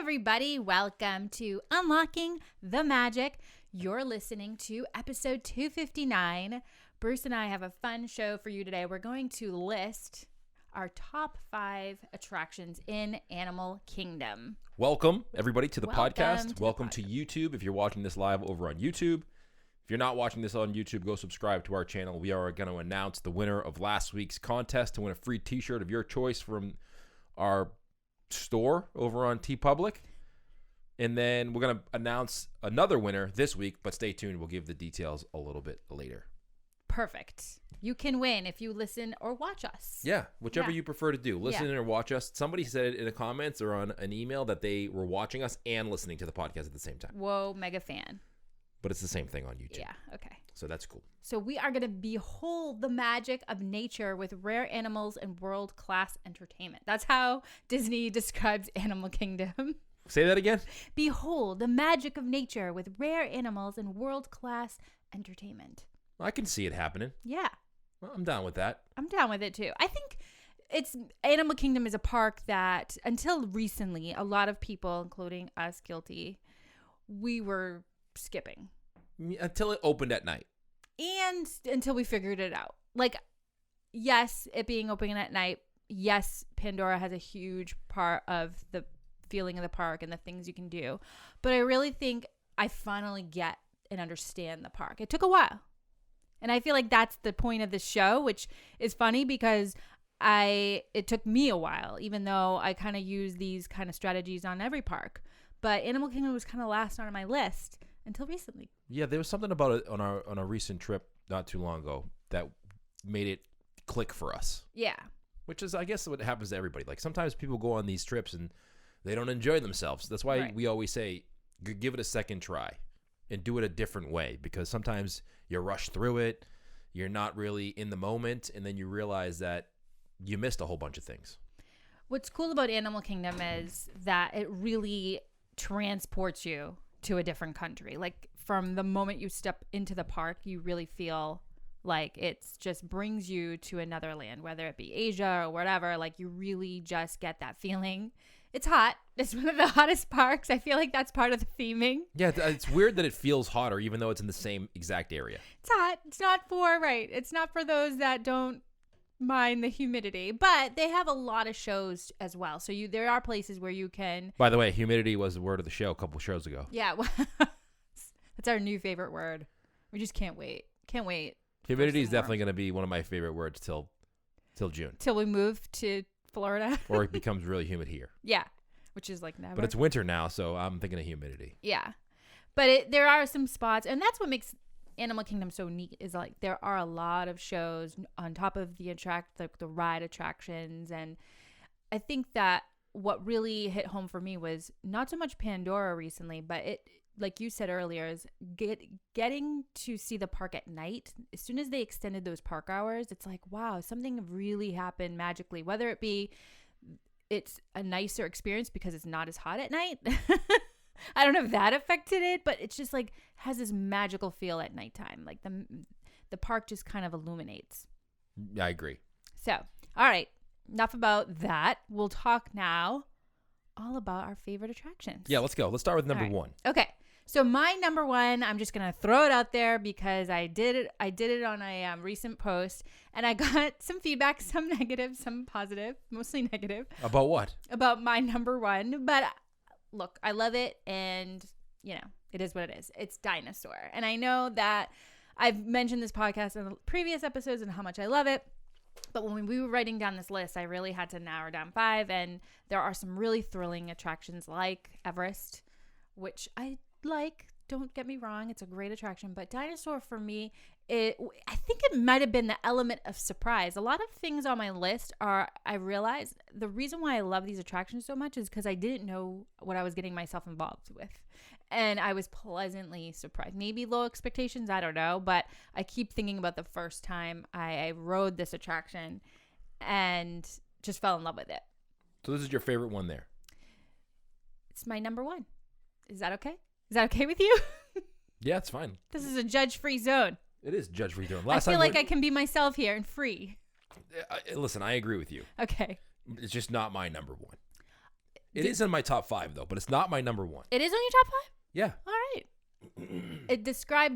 everybody. Welcome to Unlocking the Magic. You're listening to episode 259. Bruce and I have a fun show for you today. We're going to list our top 5 attractions in Animal Kingdom. Welcome, everybody, to the podcast. Welcome to YouTube. If you're watching this live over on YouTube. If you're not watching this on YouTube, go subscribe to our channel. We are going to announce the winner of last week's contest to win a free t-shirt of your choice from our store over on TeePublic. And then we're going to announce another winner this week, but stay tuned. We'll give the details a little bit later. Perfect. You can win if you listen or watch us. Yeah, whichever you prefer to do. Listen or watch us. Somebody said it in the comments or on an email that they were watching us and listening to the podcast at the same time. Whoa, mega fan. But it's the same thing on YouTube. Yeah, okay. So that's cool. So we are going to behold the magic of nature with rare animals and world-class entertainment. That's how Disney describes Animal Kingdom. Say that again. Behold the magic of nature with rare animals and world-class entertainment. I can see it happening. Yeah. Well, I'm down with that. I'm down with it too. I think Animal Kingdom is a park that until recently, a lot of people, including us guilty, we were skipping. Until it opened at night. And until we figured it out. Like, yes, it being open at night. Yes, Pandora has a huge part of the feeling of the park and the things you can do. But I really think I finally get and understand the park. It took a while. And I feel like that's the point of the show, which is funny because it took me a while, even though I kind of use these kind of strategies on every park. But Animal Kingdom was kind of last on my list until recently. Yeah, there was something about it on a recent trip not too long ago that made it click for us. Yeah. Which is, I guess, what happens to everybody. Like sometimes people go on these trips and they don't enjoy themselves. That's why we always say, give it a second try and do it a different way, because sometimes you rush through it, you're not really in the moment, and then you realize that you missed a whole bunch of things. What's cool about Animal Kingdom is that it really transports you to a different country. Like from the moment you step into the park, you really feel like it's just brings you to another land, whether it be Asia or whatever. Like you really just get that feeling. It's hot. It's one of the hottest parks. I feel like that's part of the theming. Yeah, it's weird that it feels hotter even though it's in the same exact area. It's hot. It's not for those that don't mind the humidity, but they have a lot of shows as well. So there are places where you can. By the way, humidity was the word of the show a couple shows ago. Yeah, that's our new favorite word. We just can't wait. Can't wait. Humidity is definitely going to be one of my favorite words till June. Till we move to Florida. Or it becomes really humid here. Yeah, which is like never. But it's winter now, so I'm thinking of humidity. Yeah, but there are some spots, and that's what makes Animal Kingdom so neat, is like there are a lot of shows on top of the ride attractions. And I think that what really hit home for me was not so much Pandora recently, but it, like you said earlier, is getting to see the park at night. As soon as they extended those park hours, it's like, wow, something really happened magically, whether it be it's a nicer experience because it's not as hot at night. I don't know if that affected it, but it's just like has this magical feel at nighttime. Like the park just kind of illuminates. Yeah, I agree. So, all right, enough about that. We'll talk now all about our favorite attractions. Yeah, let's go. Let's start with number 1. Okay. So my number 1, I'm just going to throw it out there because I did it on a recent post, and I got some feedback, some negative, some positive, mostly negative. About what? About my number 1. But look, I love it, and, it is what it is. It's Dinosaur. And I know that I've mentioned this podcast in the previous episodes and how much I love it. But when we were writing down this list, I really had to narrow down 5. And there are some really thrilling attractions like Everest, which I like. Don't get me wrong. It's a great attraction. But Dinosaur, for me, I think it might have been the element of surprise. A lot of things on my list I realized the reason why I love these attractions so much is because I didn't know what I was getting myself involved with. And I was pleasantly surprised. Maybe low expectations, I don't know. But I keep thinking about the first time I rode this attraction and just fell in love with it. So this is your favorite one there? It's my number 1. Is that okay? Is that okay with you? Yeah, it's fine. This is a judge-free zone. It is judge-free zone. I feel like I can be myself here and free. Listen, I agree with you. Okay. It's just not my number 1. It is in my top 5 though, but it's not my number 1. It is on your top 5? Yeah. All right.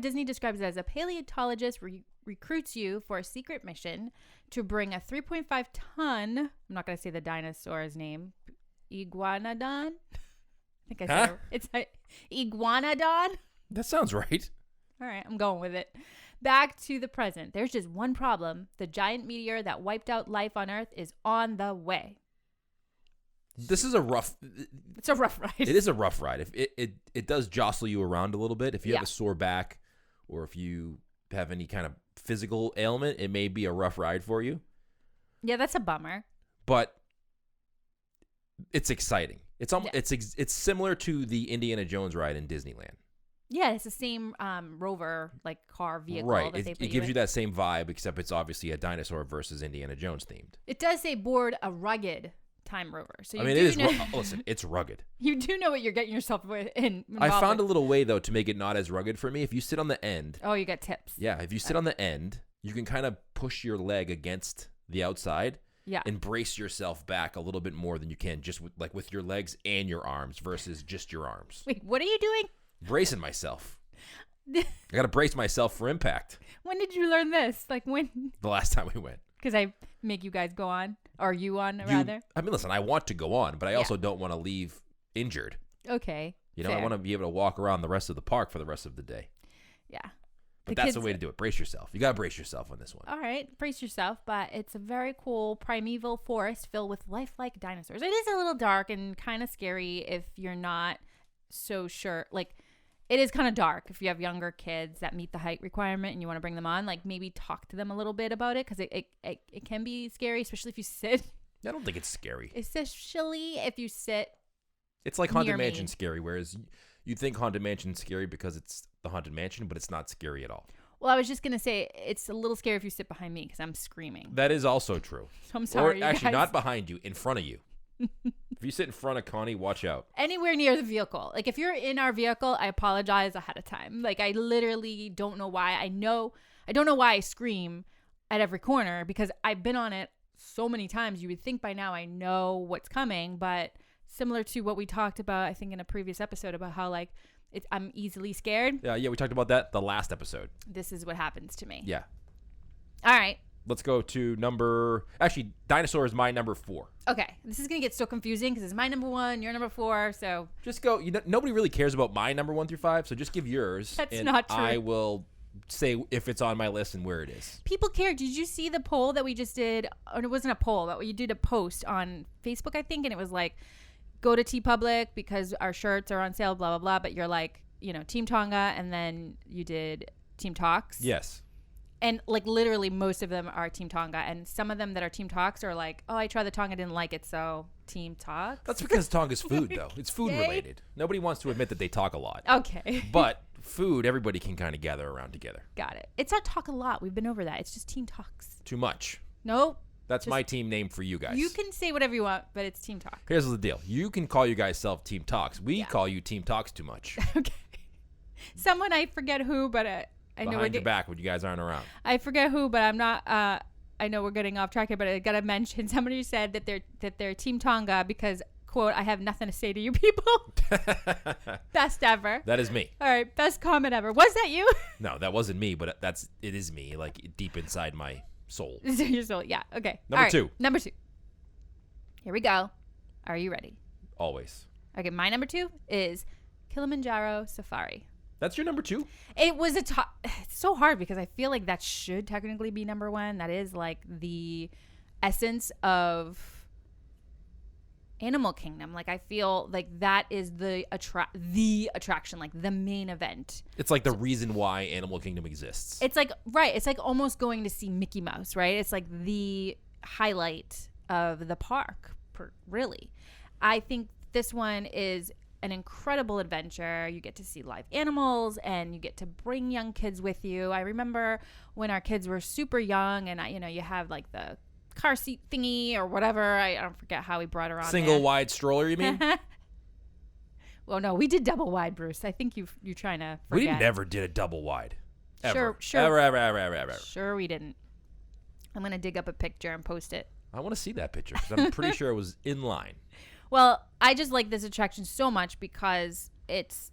Disney describes it as a paleontologist recruits you for a secret mission to bring a 3.5 ton. I'm not going to say the dinosaur's name. Iguanodon. I think I said it's a iguanodon. That sounds right. All right, I'm going with it. Back to the present. There's just one problem. The giant meteor that wiped out life on Earth is on the way. This is a rough. It's a rough ride. It is a rough ride. If it does jostle you around a little bit. If you have a sore back, or if you have any kind of physical ailment, it may be a rough ride for you. Yeah, that's a bummer. But it's exciting. It's similar to the Indiana Jones ride in Disneyland. Yeah, it's the same rover car vehicle. Right. That It gives you that same vibe, except it's obviously a dinosaur versus Indiana Jones themed. It does say board a rugged time rover. So I mean, it is. Listen, it's rugged. You do know what you're getting yourself in. I found a little way though to make it not as rugged for me. If you sit on the end. Oh, you got tips. Yeah, if you sit on the end, you can kind of push your leg against the outside. Yeah. And brace yourself back a little bit more than you can just with your legs and your arms versus just your arms. Wait, what are you doing? Bracing myself. I got to brace myself for impact. When did you learn this? When? The last time we went. Because I make you guys go on, or you on rather. I mean, listen, I want to go on, but I also don't want to leave injured. Okay. You know, fair. I want to be able to walk around the rest of the park for the rest of the day. Yeah. But that's the way to do it. Brace yourself. You got to brace yourself on this one. All right. Brace yourself. But it's a very cool primeval forest filled with lifelike dinosaurs. It is a little dark and kind of scary if you're not so sure. It is kind of dark if you have younger kids that meet the height requirement and you want to bring them on. Maybe talk to them a little bit about it because it can be scary, especially if you sit. I don't think it's scary. Especially if you sit. It's like Haunted Mansion scary, whereas you think Haunted Mansion scary because it's the Haunted Mansion, but it's not scary at all. Well, I was just going to say it's a little scary if you sit behind me because I'm screaming. That is also true. So I'm sorry, Or actually, not behind you, in front of you. If you sit in front of Connie, watch out. Anywhere near the vehicle. If you're in our vehicle, I apologize ahead of time. I literally don't know why. I don't know why I scream at every corner because I've been on it so many times. You would think by now I know what's coming, but similar to what we talked about, I think in a previous episode about how I'm easily scared. Yeah, we talked about that the last episode. This is what happens to me. Yeah. All right. Let's go to dinosaur is my number 4. Okay. This is going to get so confusing because it's my number 1, your number 4, so. Just go. Nobody really cares about my number 1 through 5, so just give yours. That's not true. I will say if it's on my list and where it is. People care. Did you see the poll that we just did? Or it wasn't a poll, but you did a post on Facebook, I think, and it was go to TeePublic because our shirts are on sale, blah, blah, blah, but you're Team Tonga, and then you did Team Talks. Yes. And literally most of them are Team Tonga, and some of them that are Team Talks are oh, I tried the Tonga, didn't like it, so Team Talks. That's because Tonga's food, though. It's food related. Nobody wants to admit that they talk a lot. Okay. But food, everybody can kind of gather around together. Got it. It's not talk a lot. We've been over that. It's just Team Talks. Too much. Nope. That's my team name for you guys. You can say whatever you want, but it's Team Talk. Here's the deal. You can call you guys self Team Talks. We call you Team Talks too much. Okay. Someone, I forget who, but I know behind your back when you guys aren't around. I forget who, but I'm not. I know we're getting off track here, but I gotta mention somebody said that they're Team Tonga because quote I have nothing to say to you people. Best ever. That is me. All right, best comment ever. Was that you? No, that wasn't me, but it is me, deep inside my soul. Your soul, yeah. Okay. Number 2. Number 2. Here we go. Are you ready? Always. Okay, my number 2 is Kilimanjaro Safari. That's your number 2? It was it's so hard because I feel like that should technically be number 1. That is the essence of Animal Kingdom. I feel that is the attraction, the main event. It's the reason why Animal Kingdom exists. It's right. It's almost going to see Mickey Mouse, right? It's the highlight of the park, really. I think this one is an incredible adventure. You get to see live animals and you get to bring young kids with you. I remember when our kids were super young and you have the car seat thingy or whatever. I don't forget how we brought her on. Single wide stroller, you mean? Well, no, we did double wide, Bruce. I think you're trying to forget. We never did a double wide. Ever. Sure. Ever. Sure we didn't. I'm going to dig up a picture and post it. I want to see that picture because I'm pretty sure it was in line. Well, I just like this attraction so much because it's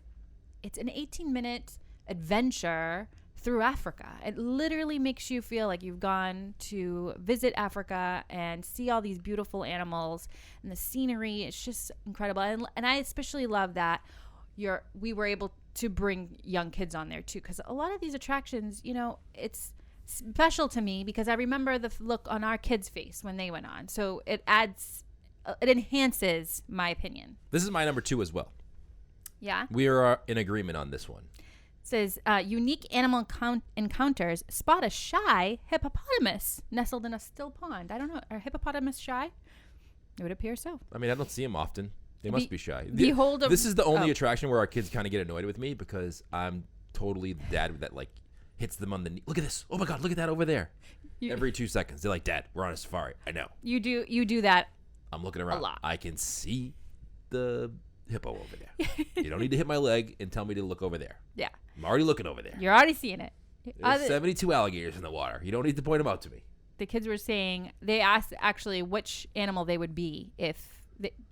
an 18-minute adventure through Africa. It literally makes you feel like you've gone to visit Africa and see all these beautiful animals, and the scenery. It's just incredible. And I especially love that we were able to bring young kids on there too, because a lot of these attractions, it's special to me because I remember the look on our kids' face when they went on. So it enhances my opinion. This is my number 2 as well. Yeah. We are in agreement on this one. Says, unique animal encounters. Spot a shy hippopotamus nestled in a still pond. I don't know. Are hippopotamus shy? It would appear so. I mean, I don't see them often. They must be shy. This is the only attraction where our kids kind of get annoyed with me because I'm totally the dad that like hits them on the knee. Look at this. Oh my God, look at that over there. Every 2 seconds. They're like, Dad, we're on a safari. I know. You do that. I'm looking around. A lot. I can see the hippo over there. You don't need to hit my leg and tell me to look over there. Yeah. I'm already looking over there. You're already seeing it. There's 72 alligators in the water. You don't need to point them out to me. The kids were saying, they asked actually which animal they would be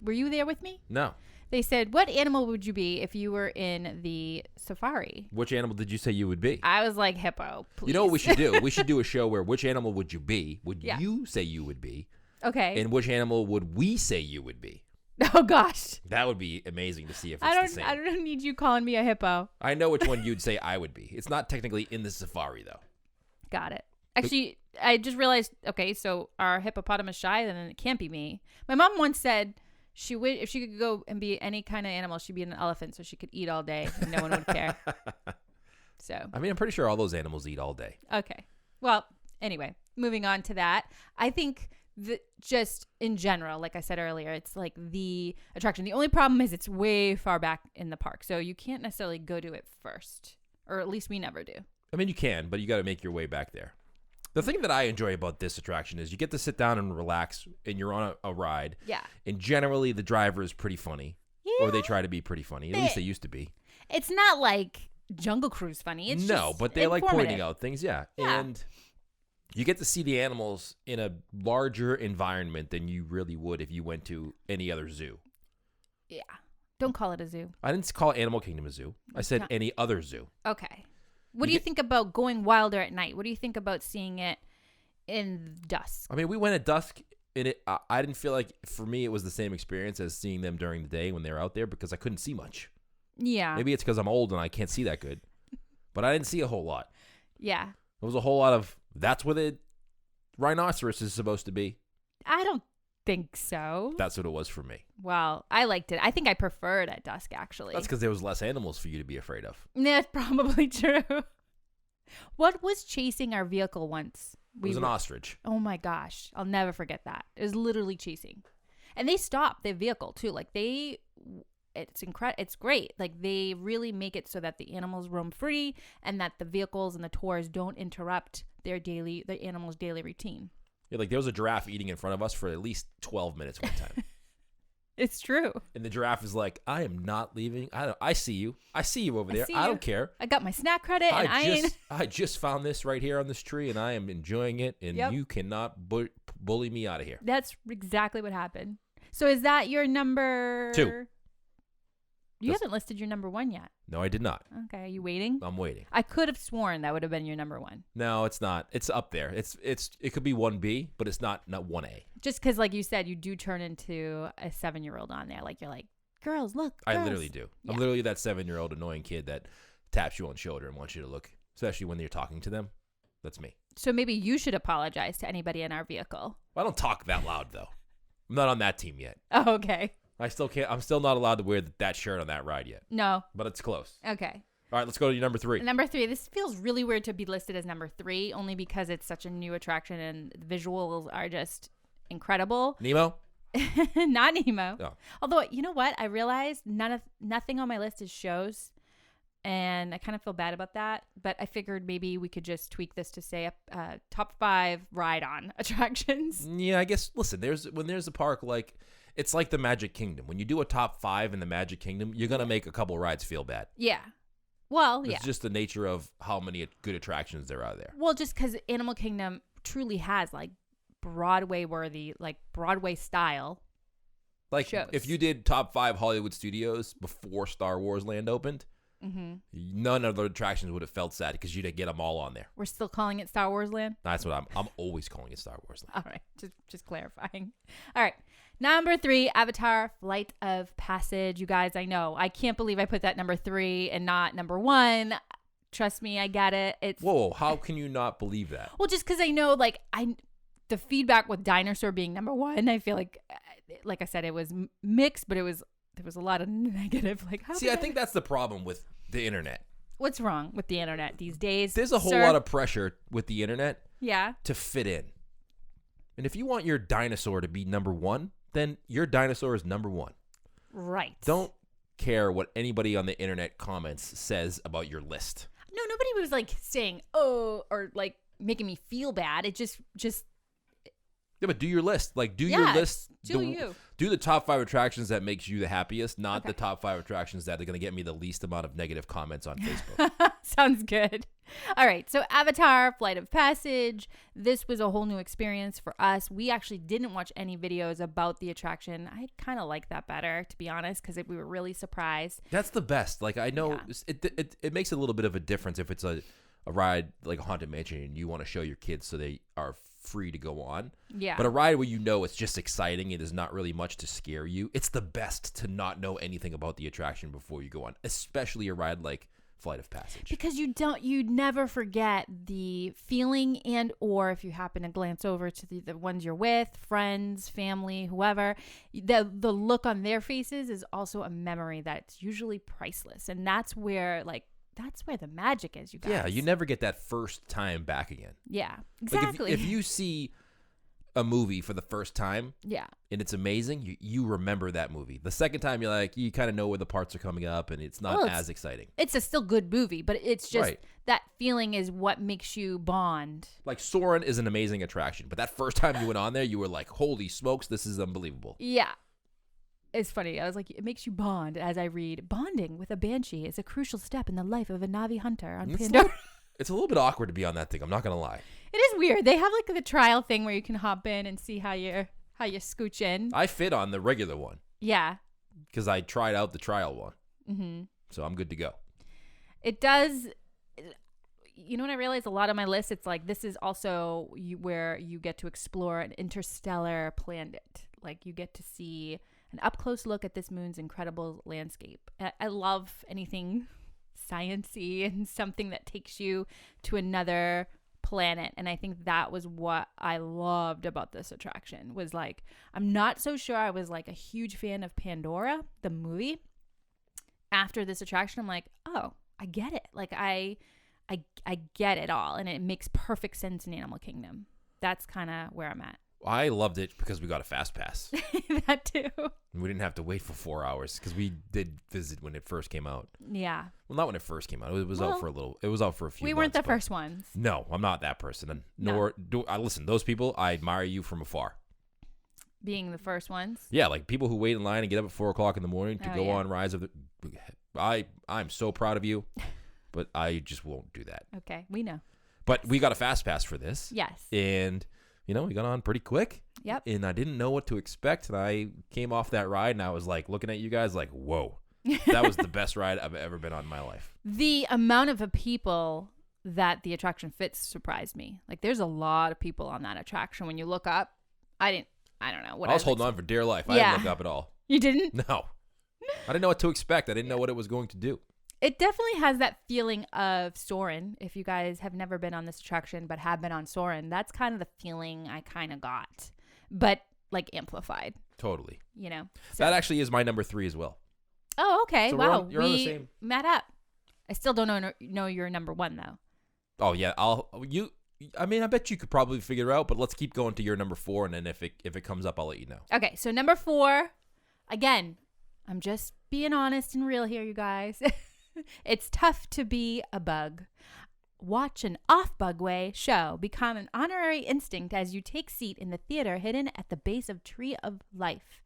were you there with me? No. They said, what animal would you be if you were in the safari? Which animal did you say you would be? I was like, hippo, please. You know what we should do? We should do a show where which animal would you be? Would you say you would be? Okay. And which animal would we say you would be? Oh, gosh. That would be amazing to see if it's the same. I don't need you calling me a hippo. I know which one you'd say I would be. It's not technically in the safari, though. Got it. Actually, I just realized, okay, so our hippopotamus shy, then it can't be me. My mom once said if she could go and be any kind of animal, she'd be an elephant so she could eat all day and no one would care. So, I mean, I'm pretty sure all those animals eat all day. Okay. Well, anyway, moving on to that. I think just in general, like I said earlier, it's like the attraction. The only problem is it's way far back in the park. So you can't necessarily go to it first, or at least we never do. I mean, you can, but you got to make your way back there. The thing that I enjoy about this attraction is you get to sit down and relax, and you're on a ride. Yeah. And generally, the driver is pretty funny. Yeah. Or they try to be pretty funny. At least they used to be. It's not like Jungle Cruise funny. It's just but they like informative. pointing out things. Yeah. And you get to see the animals in a larger environment than you really would if you went to any other zoo. Yeah. Don't call it a zoo. I didn't call Animal Kingdom a zoo. I said any other zoo. Okay. What do you think about going wilder at night? What do you think about seeing it in dusk? I mean, we went at dusk, and I didn't feel like, for me, it was the same experience as seeing them during the day when they were out there because I couldn't see much. Yeah. Maybe it's because I'm old and I can't see that good. But I didn't see a whole lot. Yeah. There was a whole lot of, that's where the rhinoceros is supposed to be. I don't think so. That's what it was for me. Well, I liked it. I think I prefer it at dusk, actually. That's because there was less animals for you to be afraid of. That's probably true. What was chasing our vehicle once? It was an ostrich. Oh my gosh. I'll never forget that. It was literally chasing. And they stopped their vehicle too. Like it's incredible. It's great. Like they really make it so that the animals roam free and that the vehicles and the tours don't interrupt the animals' daily routine. Yeah, like there was a giraffe eating in front of us for at least 12 minutes one time. It's true. And the giraffe is like, I am not leaving. I see you. I see you over there. I don't care. I got my snack credit and I just found this right here on this tree and I am enjoying it and you cannot bully me out of here. That's exactly what happened. So is that your number 2? You haven't listed your number 1 yet. No, I did not. Okay, are you waiting? I'm waiting. I could have sworn that would have been your number 1. No, it's not. It's up there. It could be 1B, but it's not 1A. Just because, like you said, you do turn into a 7-year-old on there. Like you're like, girls, look. Girls. I literally do. Yeah. I'm literally that 7-year-old annoying kid that taps you on the shoulder and wants you to look, especially when you're talking to them. That's me. So maybe you should apologize to anybody in our vehicle. Well, I don't talk that loud though. I'm not on that team yet. Oh, okay. I still can't. I'm still not allowed to wear that shirt on that ride yet. No. But it's close. Okay. All right, let's go to your number 3. Number 3. This feels really weird to be listed as number 3, only because it's such a new attraction and the visuals are just incredible. Nemo? Not Nemo. No. Although, you know what? I realized nothing on my list is shows, and I kind of feel bad about that. But I figured maybe we could just tweak this to say top 5 ride-on attractions. Yeah, I guess. Listen, when there's a park like. It's like the Magic Kingdom. When you do a top 5 in the Magic Kingdom, you're going to make a couple rides feel bad. Yeah. Well, It's just the nature of how many good attractions there are there. Well, just because Animal Kingdom truly has like Broadway worthy, like Broadway style Like, shows. if you did top 5 Hollywood studios before Star Wars Land opened, none of the attractions would have felt sad because you'd get them all on there. We're still calling it Star Wars Land? That's what I'm always calling it Star Wars Land. All right. Just clarifying. All right. Number 3, Avatar Flight of Passage. You guys, I know. I can't believe I put that number 3 and not number 1. Trust me, I get it. It's Whoa, how can you not believe that? well, just because I know, like, the feedback with Dinosaur being number 1, I feel like I said, it was mixed, but there was a lot of negative. Like, See, I think that's the problem with the internet. What's wrong with the internet these days? There's a whole lot of pressure with the internet to fit in. And if you want your dinosaur to be number 1, then your dinosaur is number 1. Right. Don't care what anybody on the internet comments says about your list. No, nobody was like saying, oh, or like making me feel bad. It just Yeah, but do your list. Like, do your list. Do the top 5 attractions that makes you the happiest, not the top 5 attractions that are going to get me the least amount of negative comments on Facebook. Sounds good. All right. So Avatar Flight of Passage. This was a whole new experience for us. We actually didn't watch any videos about the attraction. I kind of like that better, to be honest, because we were really surprised. That's the best. Like, I know it makes a little bit of a difference if it's a ride like a Haunted Mansion and you want to show your kids so they are free to go on. Yeah. But a ride where you know it's just exciting and there's not really much to scare you, it's the best to not know anything about the attraction before you go on, especially a ride like Flight of Passage. Because you'd never forget the feeling, and or if you happen to glance over to the ones you're with, friends, family, whoever, the look on their faces is also a memory that's usually priceless. And that's where the magic is, you guys. Yeah, you never get that first time back again. Yeah, exactly. Like if you see a movie for the first time, and it's amazing, you remember that movie. The second time, you kind of know where the parts are coming up, and it's not as exciting. It's a still good movie, but it's just that feeling is what makes you bond. Like Soarin' is an amazing attraction, but that first time you went on there, you were like, "Holy smokes, this is unbelievable." Yeah. It's funny. I was like, it makes you bond as I read. Bonding with a banshee is a crucial step in the life of a Na'vi hunter on Pandora. It's a little bit awkward to be on that thing. I'm not going to lie. It is weird. They have like the trial thing where you can hop in and see how you scooch in. I fit on the regular one. Yeah. Because I tried out the trial one. Mm-hmm. So I'm good to go. It does. You know what I realized? A lot on my list, it's like this is also where you get to explore an interstellar planet. Like you get to see an up-close look at this moon's incredible landscape. I love anything science-y and something that takes you to another planet. And I think that was what I loved about this attraction was like, I'm not so sure I was like a huge fan of Pandora, the movie. After this attraction, I'm like, oh, I get it. Like I get it all. And it makes perfect sense in Animal Kingdom. That's kind of where I'm at. I loved it because we got a fast pass. That too. We didn't have to wait for 4 hours because we did visit when it first came out. Yeah. Well, not when it first came out. It was out for a little. It was out for a few months. We weren't the first ones. No, I'm not that person. And nor do I. Listen, those people, I admire you from afar. Being the first ones? Yeah, like people who wait in line and get up at 4 o'clock in the morning to go on rides of the. I'm so proud of you, but I just won't do that. Okay, we know. But we got a fast pass for this. Yes. And we got on pretty quick. Yep. And I didn't know what to expect. And I came off that ride and I was like looking at you guys like, whoa, that was the best ride I've ever been on in my life. The amount of people that the attraction fits surprised me. Like there's a lot of people on that attraction. When you look up, I don't know what I was holding on for dear life. I didn't look up at all. You didn't? No. I didn't know what to expect. I didn't know what it was going to do. It definitely has that feeling of Soarin'. If you guys have never been on this attraction but have been on Soarin', that's kind of the feeling I kind of got, but like amplified. Totally. So. That actually is my number 3 as well. Oh, okay. So wow. you're on the same. Met up. I still don't know your number 1 though. Oh yeah. I bet you could probably figure it out, but let's keep going to your number 4, and then if it comes up, I'll let you know. Okay. So number 4, again, I'm just being honest and real here, you guys. It's tough to be a bug. Watch an off-Bugway show become an honorary instinct as you take seat in the theater hidden at the base of Tree of Life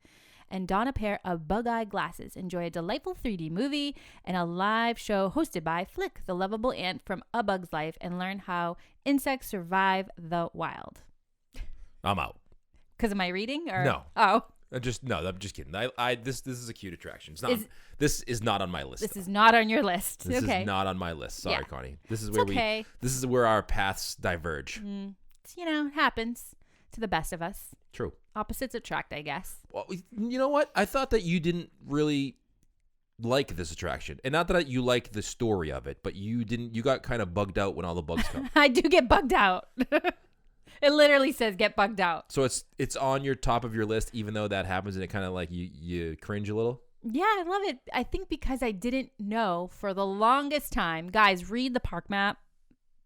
and don a pair of bug-eye glasses. Enjoy a delightful 3D movie and a live show hosted by Flick, the lovable ant from A Bug's Life, and learn how insects survive the wild. I'm out. Because of my reading? Or? No. Oh. I'm just kidding. This is a cute attraction. It's not. This is not on my list. This is not on your list. This okay. is not on my list. Sorry, Connie. This is okay. This is where our paths diverge. It happens to the best of us. True. Opposites attract, I guess. Well, you know what? I thought that you didn't really like this attraction, and not that you like the story of it, but you didn't. You got kind of bugged out when all the bugs come. I do get bugged out. It literally says get bugged out. So it's on your top of your list, even though that happens, and it kind of like you cringe a little. Yeah, I love it. I think because I didn't know for the longest time. Guys, read the park map,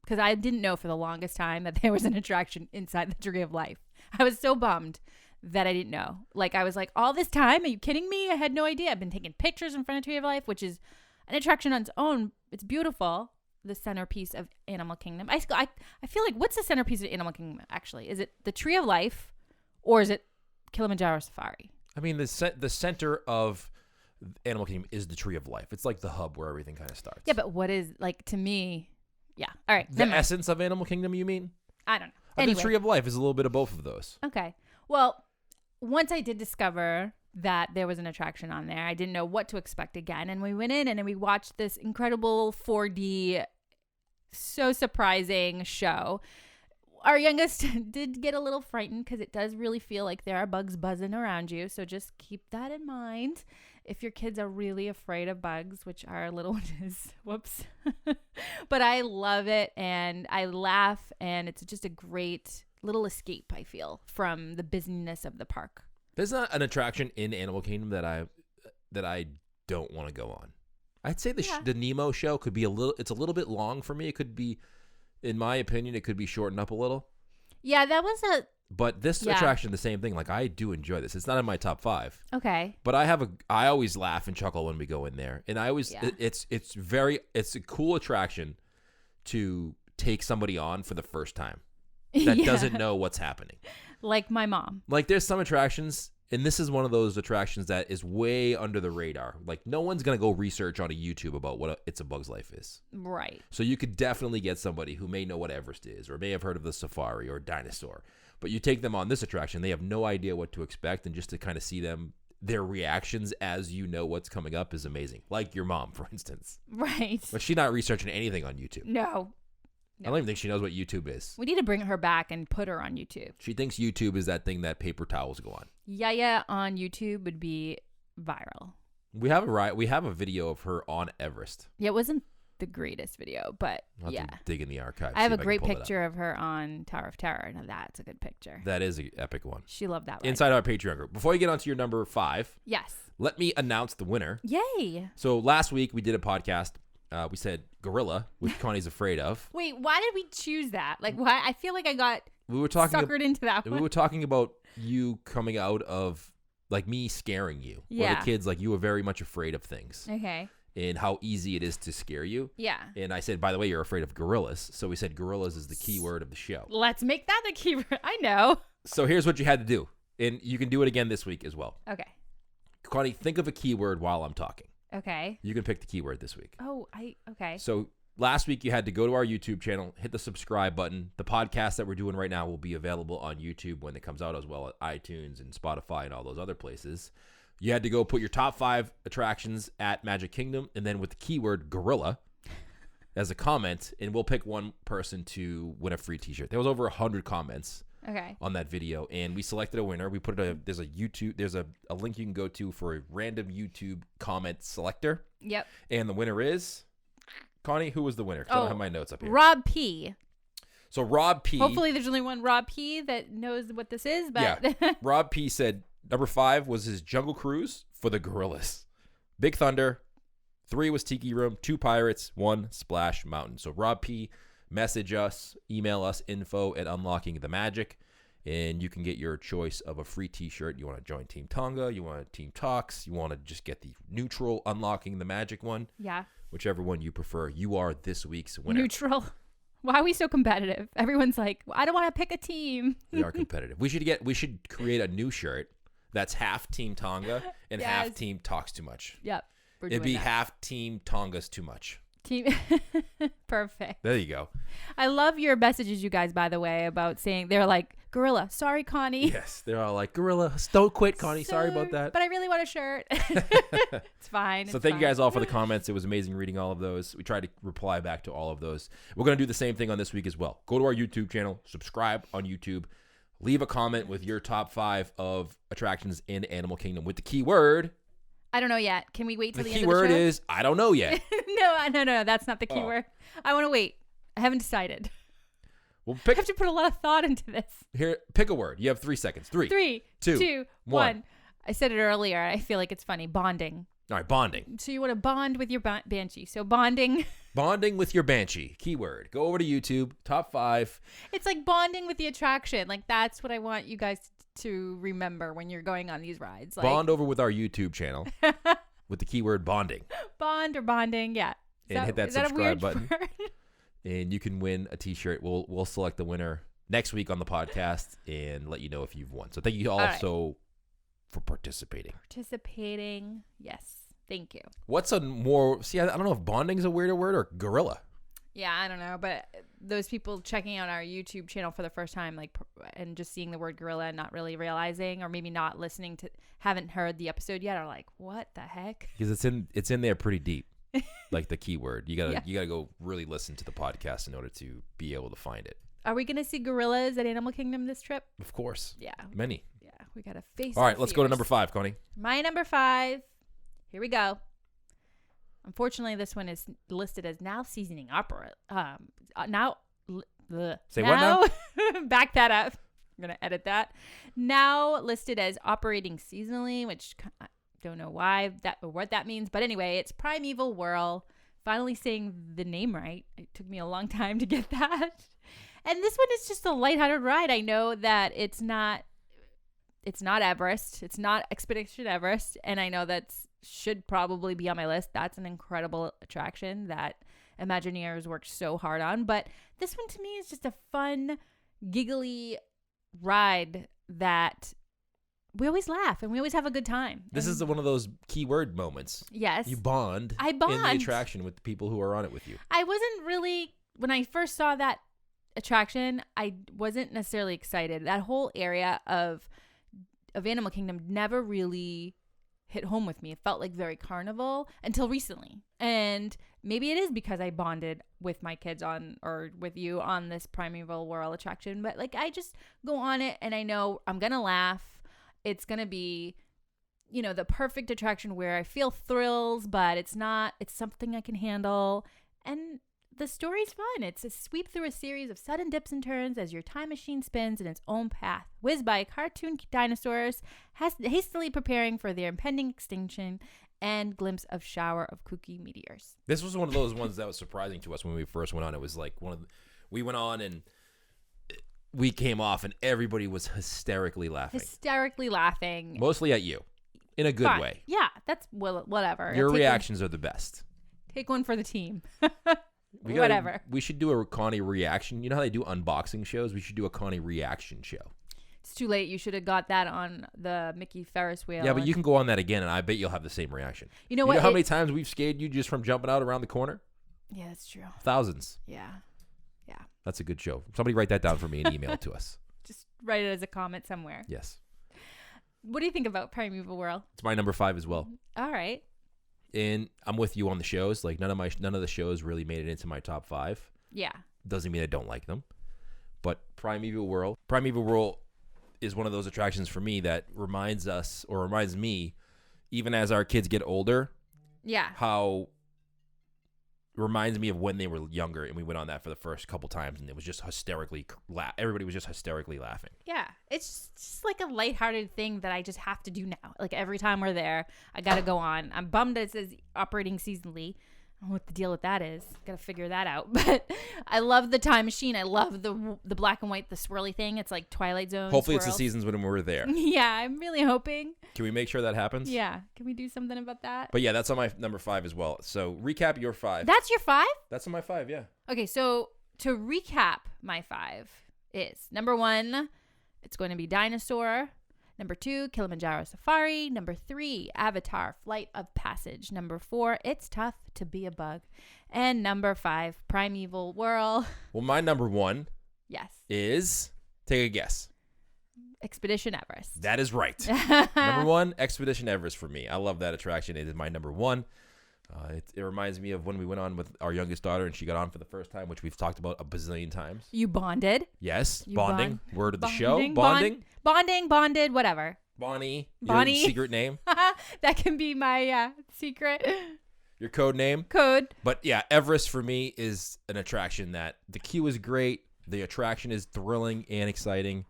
because I didn't know for the longest time that there was an attraction inside the Tree of Life. I was so bummed that I didn't know. Like, I was like, all this time? Are you kidding me? I had no idea. I've been taking pictures in front of Tree of Life, which is an attraction on its own. It's beautiful. The centerpiece of Animal Kingdom. I feel like, what's the centerpiece of Animal Kingdom, actually? Is it the Tree of Life, or is it Kilimanjaro Safari? I mean, the center of Animal Kingdom is the Tree of Life. It's like the hub where everything kind of starts. Yeah, but what is, like, to me... Yeah. All right. The essence of Animal Kingdom, you mean? I don't know. Anyway. The Tree of Life is a little bit of both of those. Okay. Well, once I did discover that there was an attraction on there, I didn't know what to expect again. And we went in and we watched this incredible 4D, so surprising show. Our youngest did get a little frightened because it does really feel like there are bugs buzzing around you. So just keep that in mind. If your kids are really afraid of bugs, which our little one is, whoops. But I love it and I laugh, and it's just a great little escape, I feel, from the busyness of the park. There's not an attraction in Animal Kingdom that I don't want to go on. I'd say the Nemo show could be it's a little bit long for me. It could be, in my opinion, it could be shortened up a little. Yeah, that was But this attraction, the same thing. Like, I do enjoy this. It's not in my top 5. Okay. But I always laugh and chuckle when we go in there, and I always it's a cool attraction to take somebody on for the first time that doesn't know what's happening. Like my mom. Like, there's some attractions, and this is one of those attractions that is way under the radar. Like, no one's gonna go research on a YouTube about what It's a Bug's Life is. Right. So you could definitely get somebody who may know what Everest is, or may have heard of the Safari or Dinosaur. But you take them on this attraction, they have no idea what to expect, and just to kind of see their reactions as you know what's coming up is amazing. Like your mom, for instance. Right. But she's not researching anything on YouTube. No. I don't even think she knows what YouTube is. We need to bring her back and put her on YouTube. She thinks YouTube is that thing that paper towels go on. Yaya on YouTube would be viral. We have a video of her on Everest. Yeah, it wasn't the greatest video, but I'll have to dig in the archives. I have a great picture of her on Tower of Terror. Now that's a good picture. That is an epic one. She loved that one. Inside our Patreon group. Before you get on to your number 5, yes, let me announce the winner. Yay! So last week we did a podcast. We said gorilla, which Connie's afraid of. Wait, why did we choose that? Like, why? I feel like I got suckered into that one. We were talking about you coming out of, like, me scaring you. Yeah. Or the kids, like, you were very much afraid of things. Okay. And how easy it is to scare you. Yeah. And I said, by the way, you're afraid of gorillas. So we said gorillas is the key word of the show. Let's make that the keyword. I know. So here's what you had to do. And you can do it again this week as well. Okay. Connie, think of a keyword while I'm talking. Okay. You can pick the keyword this week. Oh, okay. So last week you had to go to our YouTube channel, hit the subscribe button. The podcast that we're doing right now will be available on YouTube when it comes out, as well as iTunes and Spotify and all those other places. You had to go put your top 5 attractions at Magic Kingdom, and then with the keyword gorilla as a comment, and we'll pick one person to win a free t-shirt. There was over 100 comments on that video, and we selected a winner. We put there's a link you can go to for a random YouTube comment selector. Yep. And the winner is Connie. Who was the winner? I don't have my notes up here. Rob P. So Rob P. Hopefully there's only one Rob P that knows what this is, but yeah. Rob P said number 5 was his Jungle Cruise for the gorillas. Big Thunder. 3 was Tiki Room. 2 Pirates. 1 Splash Mountain. So Rob P, message us, email us, info@unlockingthemagic, and you can get your choice of a free t-shirt. You want to join Team Tonga, you want Team Talks, you want to just get the neutral Unlocking the Magic one. Yeah. Whichever one you prefer, you are this week's winner. Neutral. Why are we so competitive? Everyone's like, I don't want to pick a team. We are competitive. We should create a new shirt that's half Team Tonga and half Team Talks Too Much. Yep. It'd be half Team Tonga's Too Much. Perfect. There you go. I love your messages, you guys, by the way, about saying they're like, gorilla. Sorry, Connie. Yes, they're all like, gorilla, don't quit, Connie. Sorry about that. But I really want a shirt. It's fine. So thank you guys all for the comments. It was amazing reading all of those. We tried to reply back to all of those. We're going to do the same thing on this week as well. Go to our YouTube channel, subscribe on YouTube, leave a comment with your top 5 of attractions in Animal Kingdom with the keyword. I don't know yet. Can we wait till the end of the keyword show? is, I don't know yet. No, that's not the keyword. I want to wait. I haven't decided. Well, I have to put a lot of thought into this. Here, pick a word. You have 3 seconds. 3, 2, 1. I said it earlier. I feel like it's funny. Bonding. All right, bonding. So you want to bond with your banshee. So bonding. Bonding with your banshee. Keyword. Go over to YouTube. Top 5. It's like bonding with the attraction. Like that's what I want you guys to remember when you're going on these rides. Like, Bond over with our YouTube channel with the keyword bonding. Bond or bonding. Yeah. And hit that subscribe button. Word? And you can win a t-shirt. We'll select the winner next week on the podcast and let you know if you've won. So thank you also for participating. Yes. Thank you. What's a more, I don't know if bonding is a weirder word or gorilla. Yeah, I don't know. But those people checking out our YouTube channel for the first time, like, and just seeing the word gorilla and not really realizing, or maybe not listening to, haven't heard the episode yet, are like, what the heck? Because it's in there pretty deep. Like the keyword. You gotta go really listen to the podcast in order to be able to find it. Are we gonna see gorillas at Animal Kingdom this trip? Of course. Yeah. Many. Yeah, we gotta face. All right, let's go to number 5, Connie. My number 5. Here we go. Unfortunately, this one is listed as now seasoning opera. Say what now? Back that up. I'm gonna edit that. Now listed as operating seasonally, which I don't know why that or what that means, but anyway, it's Primeval Whirl. Finally saying the name right. It took me a long time to get that. And this one is just a lighthearted ride. I know that it's not Everest. It's not Expedition Everest, and I know that's should probably be on my list. That's an incredible attraction that Imagineers worked so hard on, but this one to me is just a fun, giggly ride that we always laugh and we always have a good time. This is one of those keyword moments. Yes. You bond. I bond in the attraction with the people who are on it with you. I wasn't really, when I first saw that attraction, I wasn't necessarily excited. That whole area of Animal Kingdom never really hit home with me. It felt like very carnival until recently. And maybe it is because I bonded with my kids or with you on this Primeval Whirl attraction, but like I just go on it and I know I'm going to laugh. It's going to be, the perfect attraction where I feel thrills, but it's something I can handle. And the story's fun. It's a sweep through a series of sudden dips and turns as your time machine spins in its own path, whizzed by cartoon dinosaurs, hastily preparing for their impending extinction, and glimpse of shower of kooky meteors. This was one of those ones that was surprising to us when we first went on. It was like we went on and we came off and everybody was hysterically laughing. Mostly at you. In a good way. Yeah, that's whatever. Your reactions are the best. Take one for the team. Whatever. We should do a Connie reaction. You know how they do unboxing shows? We should do a Connie reaction show. It's too late. You should have got that on the Mickey Ferris wheel. Yeah, but you can go on that again, and I bet you'll have the same reaction. You know what? How many times we've scared you just from jumping out around the corner? Yeah, that's true. Thousands. Yeah. That's a good show. Somebody write that down for me and email it to us. Just write it as a comment somewhere. Yes. What do you think about Primeval Whirl? It's my number 5 as well. All right. And I'm with you on the shows. Like none of the shows really made it into my top 5. Yeah. Doesn't mean I don't like them. But Primeval Whirl is one of those attractions for me that reminds me, even as our kids get older. Yeah. How reminds me of when they were younger and we went on that for the first couple times and it was just everybody was just hysterically laughing. Yeah. It's just like a lighthearted thing that I just have to do now. Like every time we're there, I got to go on. I'm bummed that it says operating seasonally. I don't know what the deal with that is. Got to figure that out. But I love the time machine. I love the black and white, the swirly thing. It's like Twilight Zone. Hopefully swirls. It's the seasons when we're there. Yeah, I'm really hoping. Can we make sure that happens? Yeah. Can we do something about that? But yeah, that's on my number 5 as well. So recap your 5. That's your 5? That's on my 5, yeah. Okay, so to recap, my 5 is number 1, it's going to be Dinosaur. Number 2, Kilimanjaro Safari. Number 3, Avatar Flight of Passage. Number 4, It's Tough to Be a Bug. And number 5, Primeval Whirl. Well, my number 1 yes is, take a guess. Expedition Everest. That is right. Number 1, Expedition Everest for me. I love that attraction. It is my number 1. It reminds me of when we went on with our youngest daughter and she got on for the first time, which we've talked about a bazillion times. You bonded. Yes. You bonding. Word of the show. Bonding. Bonded, whatever. Bonnie. Bonnie. Your secret name. That can be my secret. Your code name. Code. But yeah, Everest for me is an attraction that the queue is great. The attraction is thrilling and exciting.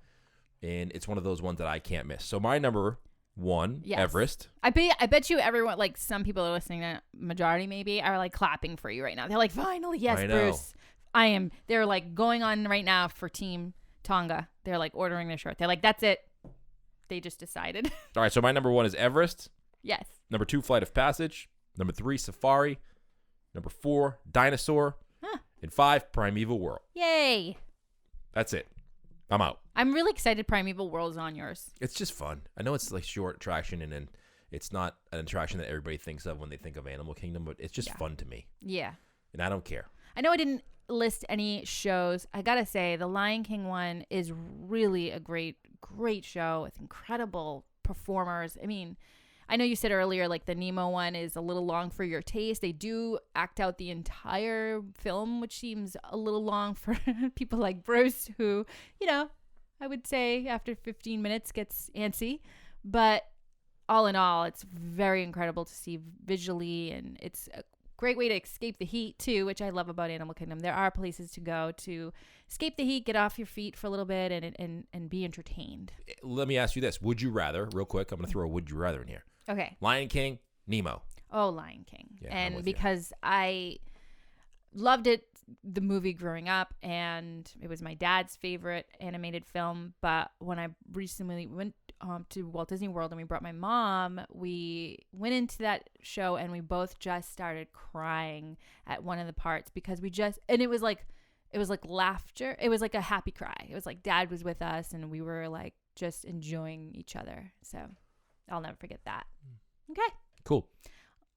And it's one of those ones that I can't miss. So my number 1, Yes. Everest. I bet you everyone, like some people are listening, to majority maybe, are like clapping for you right now. They're like, finally, yes, I know. Bruce. They're like going on right now for Team Tonga. They're like ordering their shirt. They're like, that's it. They just decided. All right, so my number 1 is Everest. Yes. Number 2, Flight of Passage. Number 3, Safari. Number 4, Dinosaur. Huh. And 5, Primeval World. Yay. That's it. I'm out. I'm really excited Primeval World's on yours. It's just fun. I know it's like short attraction and then it's not an attraction that everybody thinks of when they think of Animal Kingdom, but it's just fun to me. Yeah. And I don't care. I know I didn't list any shows. I gotta say, the Lion King one is really a great show with incredible performers. I mean, I know you said earlier, like the Nemo one is a little long for your taste. They do act out the entire film, which seems a little long for people like Bruce, who, you know, I would say after 15 minutes gets antsy. But all in all, it's very incredible to see visually, and it's a great way to escape the heat too, which I love about Animal Kingdom. There are places to go to escape the heat, get off your feet for a little bit, and be entertained. Let me ask you this. Would you rather, real quick, I'm going to throw a would you rather in here. Okay. Lion King, Nemo. Oh, Lion King. Yeah, I'm and with you. because I loved it, the movie growing up, and it was my dad's favorite animated film. But when I recently went to Walt Disney World and we brought my mom, we went into that show and we both just started crying at one of the parts because it was like laughter. It was like a happy cry. It was like Dad was with us and we were like just enjoying each other. So I'll never forget that. Okay. Cool.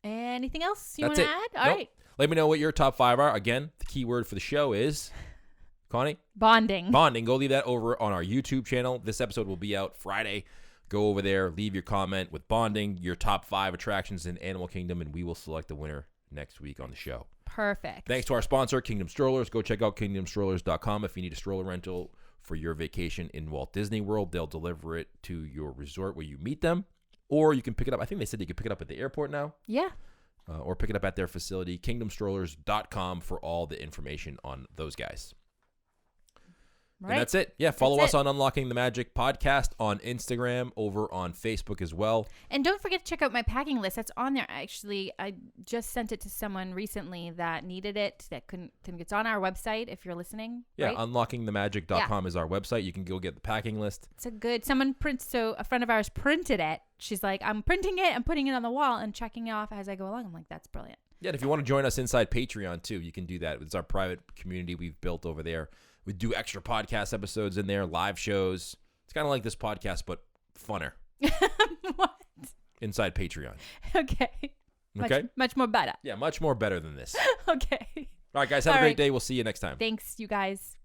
Anything else you want That's to it. add? All right. Let me know what your top 5 are. Again, the key word for the show is, Connie? Bonding. Bonding. Go leave that over on our YouTube channel. This episode will be out Friday. Go over there, leave your comment with bonding, your top 5 attractions in Animal Kingdom, and we will select the winner next week on the show. Perfect. Thanks to our sponsor, Kingdom Strollers. Go check out kingdomstrollers.com if you need a stroller rental for your vacation in Walt Disney World. They'll deliver it to your resort where you meet them, or you can pick it up. I think they said you could pick it up at the airport now. Yeah. Or pick it up at their facility, kingdomstrollers.com, for all the information on those guys. Right. And that's it. Yeah, follow That's us on Unlocking the Magic Podcast on Instagram, over on Facebook as well. And don't forget to check out my packing list. That's on there. Actually, I just sent it to someone recently that needed it, that couldn't. It's on our website if you're listening. Yeah, right? unlockingthemagic.com is our website. You can go get the packing list. It's a friend of ours printed it. She's like, I'm printing it, I'm putting it on the wall and checking it off as I go along. I'm like, that's brilliant. Yeah, and if you want to join us inside Patreon too, you can do that. It's our private community we've built over there. We do extra podcast episodes in there, live shows. It's kind of like this podcast, but funner. What? Inside Patreon. Okay. Okay? Much more better. Yeah, much more better than this. Okay. All right, guys, have a great day. We'll see you next time. Thanks, you guys.